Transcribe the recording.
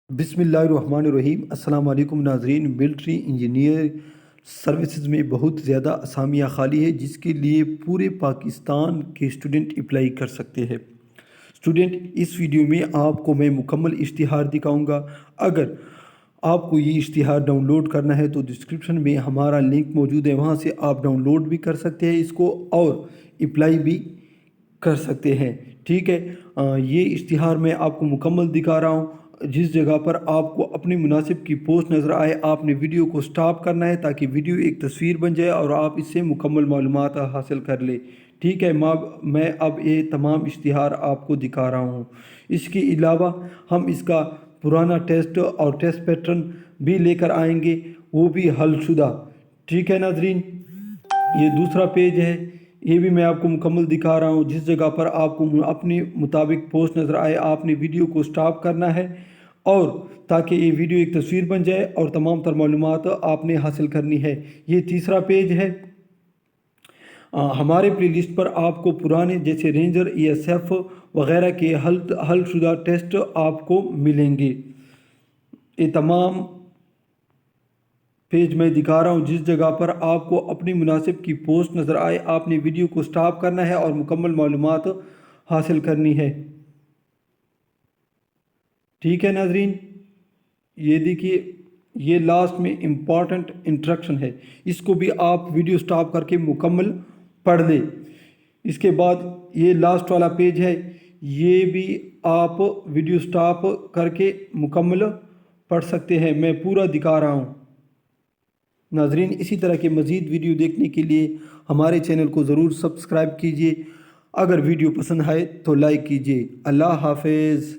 بسم اللہ الرحمن الرحیم۔ السلام علیکم ناظرین۔ ملٹری انجینئر سروسز میں بہت زیادہ اسامیاں خالی ہے جس کے لیے پورے پاکستان کے اسٹوڈنٹ اپلائی کر سکتے ہیں۔ اسٹوڈنٹ، اس ویڈیو میں آپ کو میں مکمل اشتہار دکھاؤں گا۔ اگر آپ کو یہ اشتہار ڈاؤن لوڈ کرنا ہے تو ڈسکرپشن میں ہمارا لنک موجود ہے، وہاں سے آپ ڈاؤن لوڈ بھی کر سکتے ہیں اس کو اور اپلائی بھی کر سکتے ہیں۔ ٹھیک ہے، یہ اشتہار میں آپ کو مکمل دکھا رہا ہوں۔ جس جگہ پر آپ کو اپنی مناسب کی پوسٹ نظر آئے آپ نے ویڈیو کو سٹاپ کرنا ہے تاکہ ویڈیو ایک تصویر بن جائے اور آپ اس سے مکمل معلومات حاصل کر لیں۔ ٹھیک ہے، میں اب یہ تمام اشتہار آپ کو دکھا رہا ہوں۔ اس کے علاوہ ہم اس کا پرانا ٹیسٹ اور ٹیسٹ پیٹرن بھی لے کر آئیں گے، وہ بھی حل شدہ۔ ٹھیک ہے ناظرین، یہ دوسرا پیج ہے، یہ بھی میں آپ کو مکمل دکھا رہا ہوں۔ جس جگہ پر آپ کو اپنے مطابق پوسٹ نظر آئے آپ نے ویڈیو کو سٹاپ کرنا ہے اور تاکہ یہ ویڈیو ایک تصویر بن جائے اور تمام تر معلومات آپ نے حاصل کرنی ہے۔ یہ تیسرا پیج ہے۔ ہمارے پلے لسٹ پر آپ کو پرانے جیسے رینجر، ای ایس ایف وغیرہ کے حل شدہ ٹیسٹ آپ کو ملیں گے۔ یہ تمام پیج میں دکھا رہا ہوں۔ جس جگہ پر آپ کو اپنی مناسب کی پوسٹ نظر آئے آپ نے ویڈیو کو سٹاپ کرنا ہے اور مکمل معلومات حاصل کرنی ہے۔ ٹھیک ہے ناظرین، یہ دیکھیے، یہ لاسٹ میں امپورٹنٹ انسٹرکشن ہے، اس کو بھی آپ ویڈیو سٹاپ کر کے مکمل پڑھ لیں۔ اس کے بعد یہ لاسٹ والا پیج ہے، یہ بھی آپ ویڈیو سٹاپ کر کے مکمل پڑھ سکتے ہیں، میں پورا دکھا رہا ہوں۔ ناظرین، اسی طرح کے مزید ویڈیو دیکھنے کے لیے ہمارے چینل کو ضرور سبسکرائب کیجیے۔ اگر ویڈیو پسند آئے تو لائک کیجیے۔ اللہ حافظ۔